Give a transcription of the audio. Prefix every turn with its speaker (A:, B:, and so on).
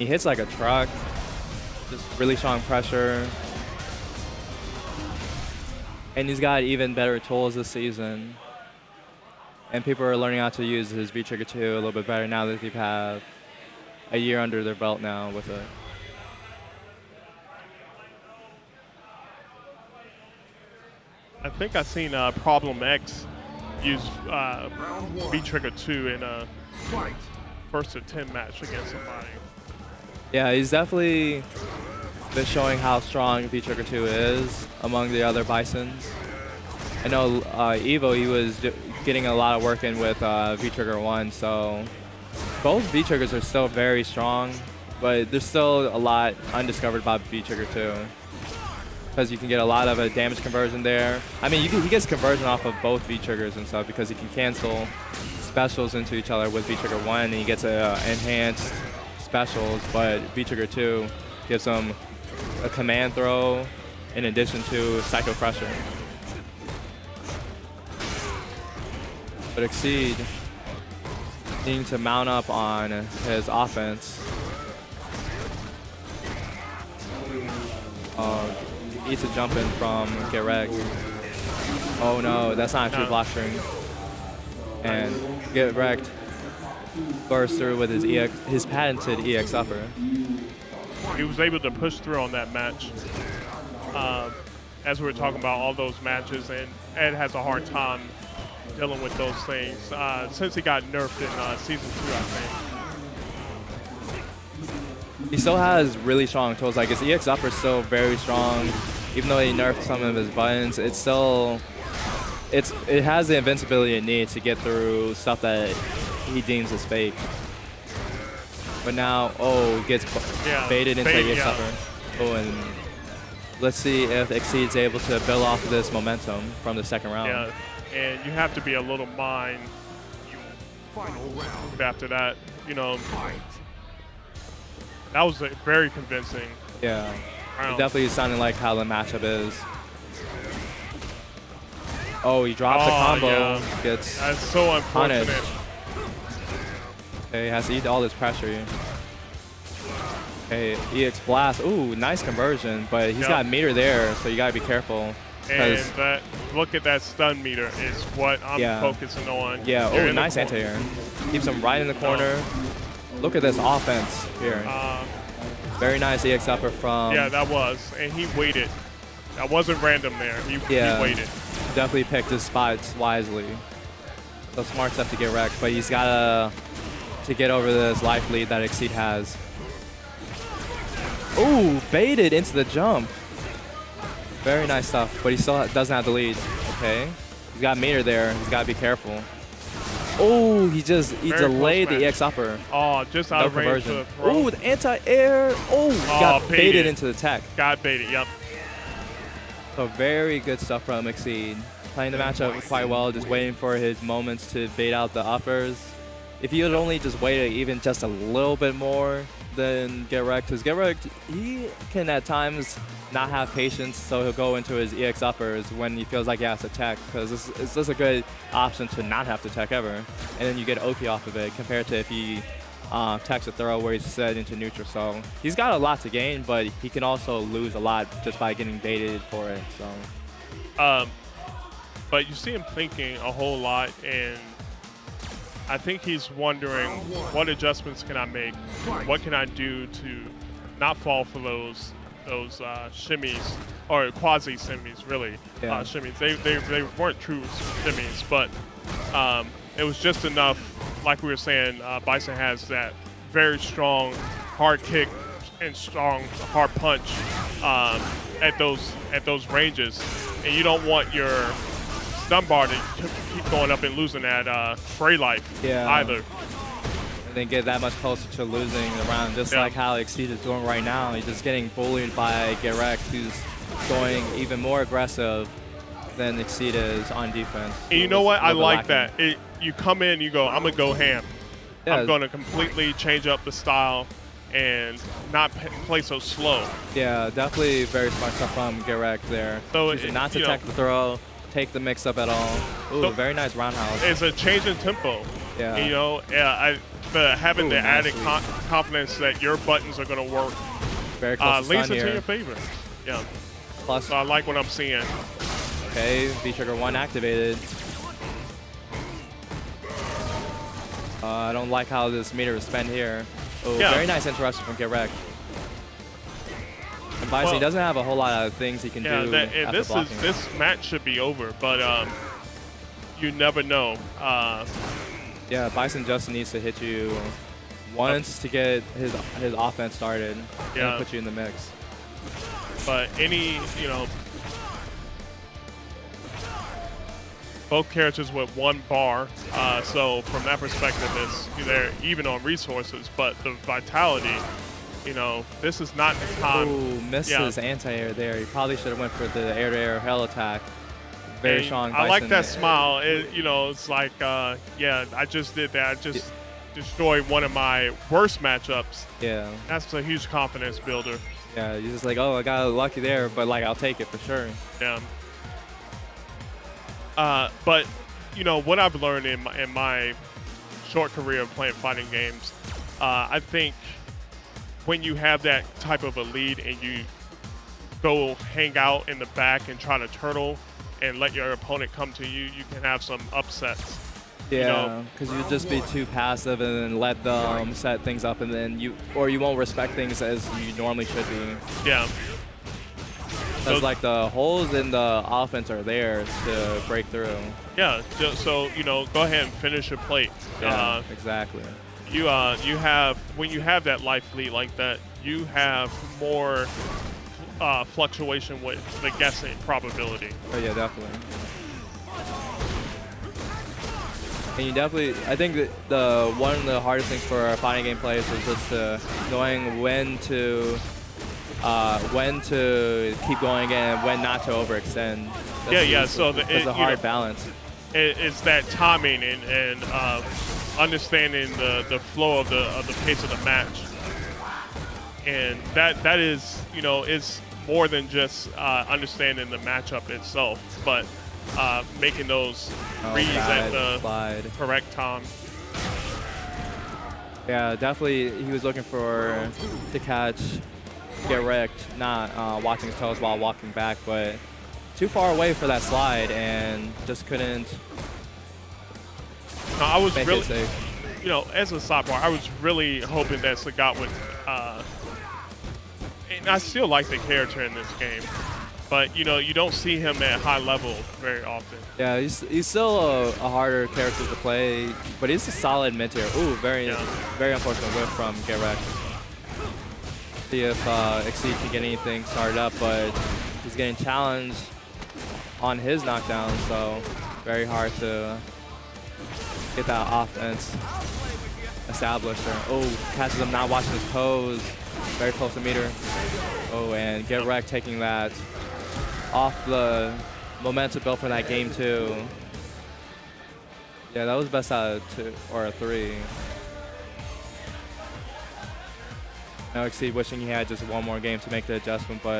A: He hits like a truck. Just really strong pressure. And he's got even better tools this season. And people are learning how to use his VGBootCamp 2 a little bit better now that they've had a year under their belt now with it.
B: I think I've seen Problem X use geTwreCked 2 in a first to 10 match against somebody.
A: Yeah, he's definitely been showing how strong geTwreCked 2 is among the other Bisons. I know Evo, he was getting a lot of work in with geTwreCked 1, so both geTwreCkeds are still very strong, but there's still a lot undiscovered about geTwreCked 2. Because you can get a lot of a damage conversion there. I mean, he gets conversion off of both geTwreCkeds and stuff because he can cancel specials into each other with geTwreCked 1, and he gets enhanced specials, but geTwreCked 2 gives him a command throw in addition to psycho pressure. But Exceed needing to mount up on his offense. Eats a jump in from geTwreCked. Oh no, that's not a true block string. And geTwreCked bursts through with his patented EX upper.
B: He was able to push through on that match. As we were talking about all those matches, and Ed has a hard time dealing with those things since he got nerfed in Season 2, I think.
A: He still has really strong tools. Like his EX upper is still very strong. Even though he nerfed some of his buttons, it has the invincibility it needs to get through stuff that he deems as fake. But now, oh, gets baited into the EX upper. Oh, and let's see if Exceed's able to build off of this momentum from the second round.
B: Yeah, and you have to be a little mind after that. You know, that was very convincing.
A: Yeah. It definitely sounded like how the matchup is. Oh, he drops the combo.
B: Yeah.
A: Gets
B: That's so unfortunate.
A: punished. Okay, he has to eat all this pressure. Okay, EX blast. Ooh, nice conversion, but he's got meter there, so you gotta be careful.
B: And look at that stun meter is what I'm focusing on.
A: Yeah, oh, nice anti-air. Keeps him right in the corner. Look at this offense here. Very nice EX upper from...
B: Yeah, that was. And he waited. That wasn't random there. He waited.
A: Definitely picked his spots wisely. So smart stuff to geTwreCked, but he's got to get over this life lead that Exceed has. Ooh, baited into the jump. Very nice stuff, but he still doesn't have the lead. Okay. He's got meter there. He's got to be careful. Oh, he delayed the EX upper.
B: Oh, just out of range for the throw.
A: Oh, the anti-air. Oh, got baited into the tech.
B: Got baited, yep.
A: So very good stuff from Exceed. Playing the matchup quite well, just waiting for his moments to bait out the uppers. If he had only just waited even just a little bit more than geTwreCked, because geTwreCked, he can at times not have patience, so he'll go into his EX uppers when he feels like he has to tech, because it's just a good option to not have to tech ever. And then you get OP off of it, compared to if he techs a throw where he's set into neutral. So he's got a lot to gain, but he can also lose a lot just by getting baited for it. So.
B: But you see him thinking a whole lot, and I think he's wondering, what adjustments can I make? What can I do to not fall for those shimmies, or quasi-shimmies, really. Shimmies. They weren't true shimmies, but it was just enough. Like we were saying, Bison has that very strong hard kick and strong hard punch at those ranges, and you don't want your stun bar to keep going up and losing that spray life either.
A: And then get that much closer to losing the round, just like how Exceed is doing right now. He's just getting bullied by geTwreCked, who's going even more aggressive than Exceed is on defense.
B: And you know what? I like that. You come in, you go, I'm going to go ham. I'm going to completely change up the style and not play so slow.
A: Yeah, definitely very smart stuff from geTwreCked there.
B: So
A: not to tech the throw, take the mix up at all. Ooh, so very nice roundhouse.
B: It's a change in tempo.
A: Yeah.
B: You know, but having the
A: nice
B: added confidence that your buttons are going to work
A: Very close to
B: leads
A: stun
B: into
A: here.
B: your favor. Yeah.
A: Plus,
B: So I like what I'm seeing.
A: okay, V-Trigger 1 activated. I don't like how this meter is spent here. Oh,
B: Yeah.
A: very nice interruption from geTwreCked. And Bison,
B: Well,
A: he doesn't have a whole lot of things he can do
B: and
A: after blocking.
B: this match should be over, but you never know.
A: Yeah, Bison just needs to hit you once to get his offense started
B: Yeah.
A: and put you in the mix.
B: But you know, both characters with 1 bar, so from that perspective, they're even on resources. But the vitality, you know, this is not the time.
A: Ooh, missed his anti-air there. He probably should have went for the air-to-air hell attack. Very
B: And
A: strong.
B: I like
A: Bison.
B: that smile. You know, it's like, yeah, I just did that. I just destroyed one of my worst matchups.
A: Yeah.
B: That's a huge confidence builder.
A: Yeah, you're just like, oh, I got lucky there, but like, I'll take it for sure.
B: Yeah. But you know what I've learned in my short career of playing fighting games, I think when you have that type of a lead and you go hang out in the back and try to turtle and let your opponent come to you, you can have some upsets.
A: Yeah, because you just be too passive and then let them set things up, and then you won't respect things as you normally should be.
B: Yeah.
A: Because like the holes in the offense are there to break through.
B: Yeah. So you know, go ahead and finish your plate.
A: Yeah, exactly.
B: You have when you have that life lead like that, you have more fluctuation with the guessing probability.
A: Oh yeah, definitely. And you definitely, I think that one of the hardest things for fighting game players is just knowing when to keep going and when not to overextend.
B: So
A: it's a hard balance.
B: It's that timing and understanding the flow of the pace of the match, and that is, you know, it's more than just understanding the matchup itself, but making those reads at the correct time.
A: Yeah, definitely he was looking to catch geTwreCked, not watching his toes while walking back, but too far away for that slide and just couldn't
B: I was
A: make
B: really,
A: it safe.
B: you know, as a sidebar, I was really hoping that Sagat would, and I still like the character in this game, but you know, you don't see him at high level very often.
A: Yeah, he's still a harder character to play, but he's a solid mid tier. Ooh, very unfortunate whiff from geTwreCked. See if Exceed can get anything started up, but he's getting challenged on his knockdown, so very hard to get that offense established. Oh, catches him not watching his toes. Very close to meter. Oh, and geTwreCked taking that off the momentum built for that game too. Yeah, that was best out of 2 or 3. Now Exceed wishing he had just one more game to make the adjustment, but